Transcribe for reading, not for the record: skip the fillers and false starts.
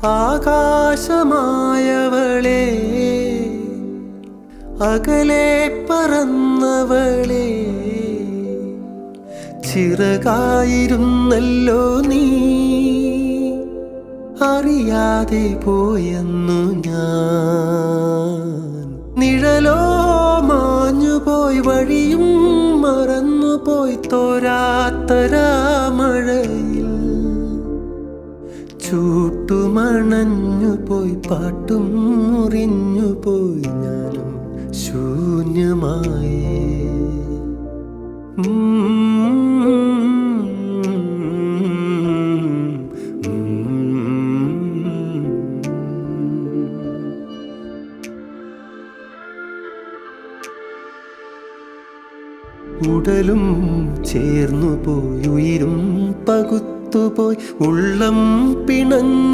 ആകാശമായവളെ, അകലെ പറന്നവളെ, ചിറകായിരുന്നല്ലോ നീ, അറിയാതെ പോയെന്നു ഞാൻ. നിഴലോ മാഞ്ഞുപോയി, വഴിയും മറന്നുപോയി, തോരാത്തരാമഴയിൽ ചൂട്ടുമണഞ്ഞുപോയി, പാട്ടും മുറിഞ്ഞുപോയി, ഞാനും ശൂന്യമായി. ഉടലും ചേർന്നുപോയി, ഉയിരും പകുത്തുപോയി, ഉള്ളം പിണഞ്ഞു.